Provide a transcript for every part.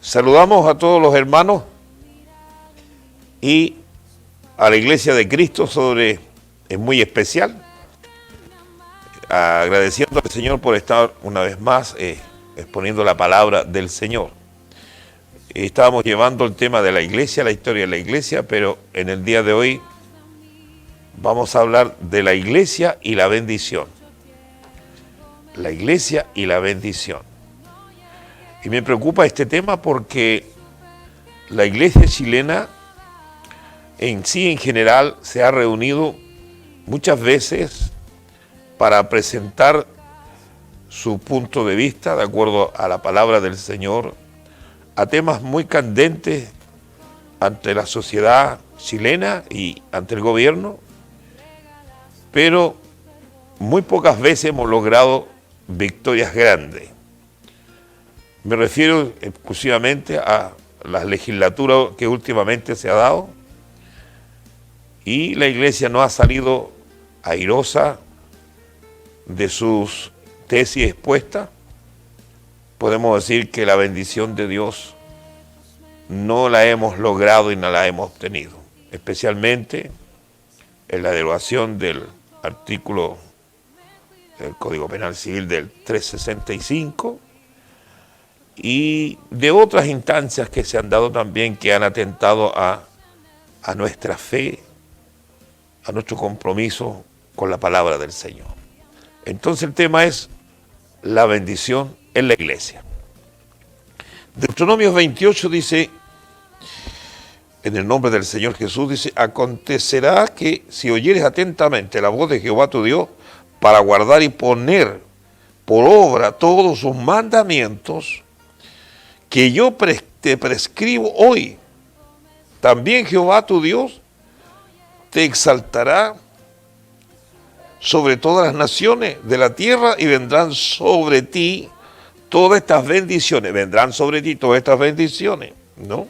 Saludamos a todos los hermanos y a la Iglesia de Cristo es muy especial, agradeciendo al Señor por estar una vez más exponiendo la palabra del Señor. Estábamos llevando el tema de la Iglesia, la historia de la Iglesia, pero en el día de hoy vamos a hablar de la Iglesia y la bendición. La Iglesia y la bendición. Y me preocupa este tema porque la Iglesia chilena en sí, en general, se ha reunido muchas veces para presentar su punto de vista, de acuerdo a la palabra del Señor, a temas muy candentes ante la sociedad chilena y ante el gobierno, pero muy pocas veces hemos logrado victorias grandes. Me refiero exclusivamente a la legislatura que últimamente se ha dado, y la Iglesia no ha salido airosa de sus tesis expuestas. Podemos decir que la bendición de Dios no la hemos logrado y no la hemos obtenido, especialmente en la derogación del artículo del Código Penal Civil del 365 y de otras instancias que se han dado también, que han atentado a nuestra fe, a nuestro compromiso con la palabra del Señor. Entonces el tema es la bendición en la Iglesia. Deuteronomio 28 dice, en el nombre del Señor Jesús, dice: acontecerá que si oyeres atentamente la voz de Jehová tu Dios, para guardar y poner por obra todos sus mandamientos que yo te prescribo hoy, también Jehová tu Dios te exaltará sobre todas las naciones de la tierra, y vendrán sobre ti todas estas bendiciones. Vendrán sobre ti todas estas bendiciones, ¿no?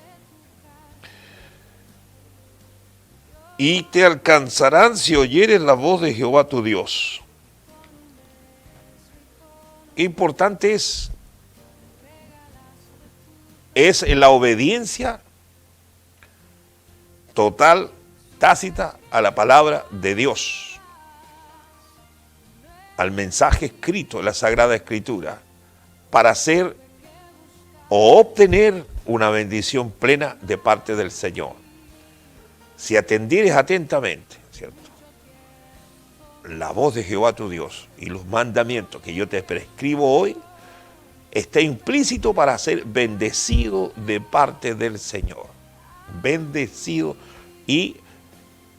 Y te alcanzarán si oyeres la voz de Jehová tu Dios. Qué importante es la obediencia total, tácita, a la palabra de Dios, al mensaje escrito, la Sagrada Escritura, para hacer o obtener una bendición plena de parte del Señor. Si atendieres atentamente, ¿cierto?, la voz de Jehová tu Dios y los mandamientos que yo te prescribo hoy, está implícito para ser bendecido de parte del Señor. Bendecido. Y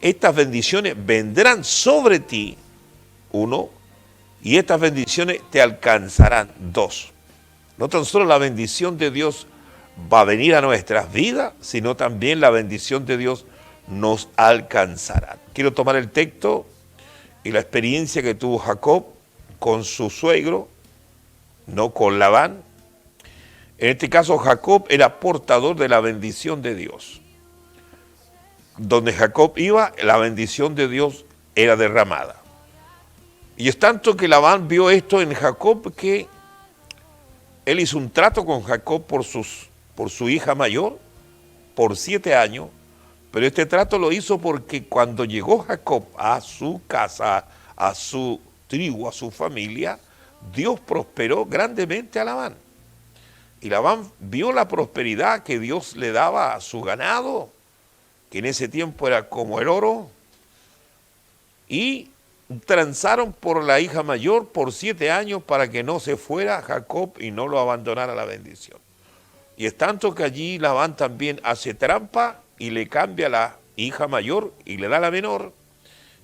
estas bendiciones vendrán sobre ti, uno, y estas bendiciones te alcanzarán, dos. No tan solo la bendición de Dios va a venir a nuestras vidas, sino también la bendición de Dios nos alcanzará. Quiero tomar el texto y la experiencia que tuvo Jacob con su suegro, no con Labán. En este caso, Jacob era portador de la bendición de Dios. Donde Jacob iba, la bendición de Dios era derramada. Y es tanto que Labán vio esto en Jacob que él hizo un trato con Jacob por su hija mayor por 7 años, pero este trato lo hizo porque cuando llegó Jacob a su casa, a su tribu, a su familia, Dios prosperó grandemente a Labán. Y Labán vio la prosperidad que Dios le daba a su ganado, que en ese tiempo era como el oro, y transaron por la hija mayor por 7 años para que no se fuera Jacob y no lo abandonara la bendición. Y es tanto que allí Labán también hace trampa y le cambia la hija mayor y le da la menor,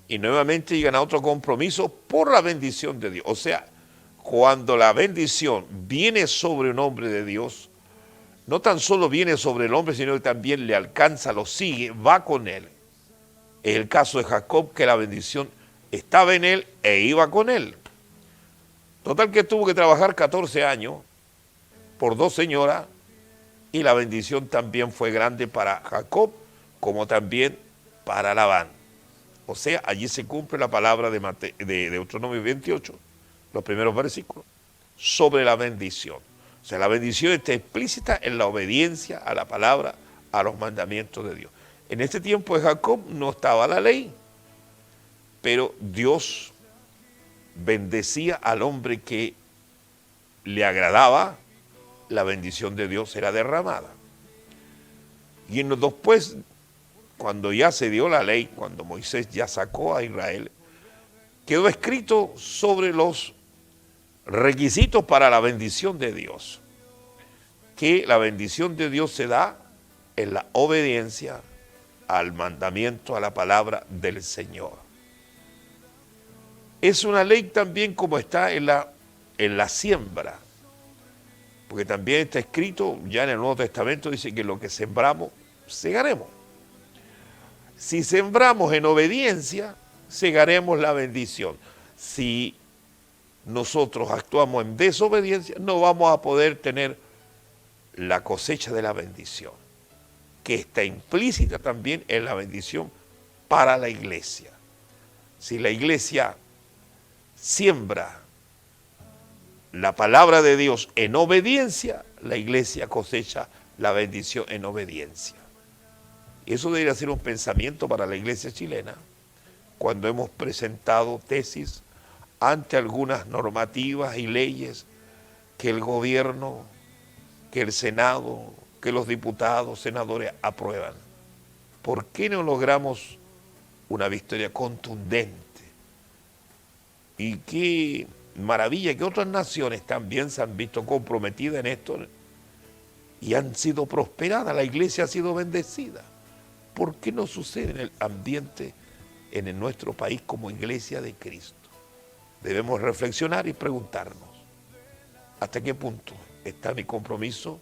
y nuevamente llegan a otro compromiso por la bendición de Dios. O sea, cuando la bendición viene sobre un hombre de Dios, no tan solo viene sobre el hombre, sino que también le alcanza, lo sigue, va con él. Es el caso de Jacob, que la bendición estaba en él e iba con él. Total que tuvo que trabajar 14 años por 2 señoras, y la bendición también fue grande para Jacob, como también para Labán. O sea, allí se cumple la palabra de Deuteronomio 28, los primeros versículos, sobre la bendición. O sea, la bendición está explícita en la obediencia a la palabra, a los mandamientos de Dios. En este tiempo de Jacob no estaba la ley, pero Dios bendecía al hombre que le agradaba, la bendición de Dios era derramada. Y en los después, cuando ya se dio la ley, cuando Moisés ya sacó a Israel, quedó escrito sobre los requisitos para la bendición de Dios, que la bendición de Dios se da en la obediencia al mandamiento, a la palabra del Señor. Es una ley también como está en la siembra, porque también está escrito, ya en el Nuevo Testamento dice que lo que sembramos, segaremos. Si sembramos en obediencia, segaremos la bendición. Si nosotros actuamos en desobediencia, no vamos a poder tener la cosecha de la bendición, que está implícita también en la bendición para la iglesia. Si la iglesia siembra la palabra de Dios en obediencia, la iglesia cosecha la bendición en obediencia. Y eso debería ser un pensamiento para la iglesia chilena, cuando hemos presentado tesis ante algunas normativas y leyes que el gobierno, que el Senado, que los diputados, senadores aprueban. ¿Por qué no logramos una victoria contundente? Y qué maravilla que otras naciones también se han visto comprometidas en esto y han sido prosperadas, la iglesia ha sido bendecida. ¿Por qué no sucede en el ambiente en nuestro país como iglesia de Cristo? Debemos reflexionar y preguntarnos, ¿hasta qué punto está mi compromiso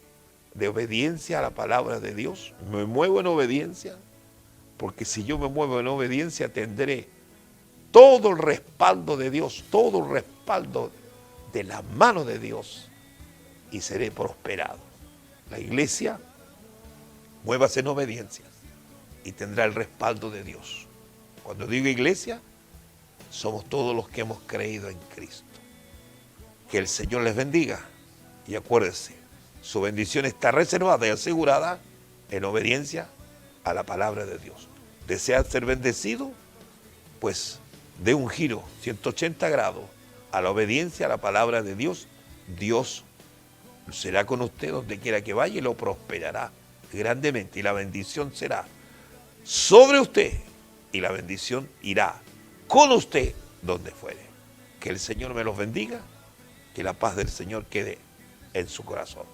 de obediencia a la palabra de Dios? ¿Me muevo en obediencia? Porque si yo me muevo en obediencia tendré todo el respaldo de Dios, todo el respaldo de la mano de Dios y seré prosperado. La iglesia, muévase en obediencia y tendrá el respaldo de Dios. Cuando digo iglesia, somos todos los que hemos creído en Cristo. Que el Señor les bendiga y acuérdense, su bendición está reservada y asegurada en obediencia a la palabra de Dios. ¿Desea ser bendecido? Pues dé un giro 180 grados a la obediencia a la palabra de Dios. Dios será con usted donde quiera que vaya y lo prosperará grandemente. Y la bendición será sobre usted y la bendición irá con usted donde fuere. Que el Señor me los bendiga, que la paz del Señor quede en su corazón.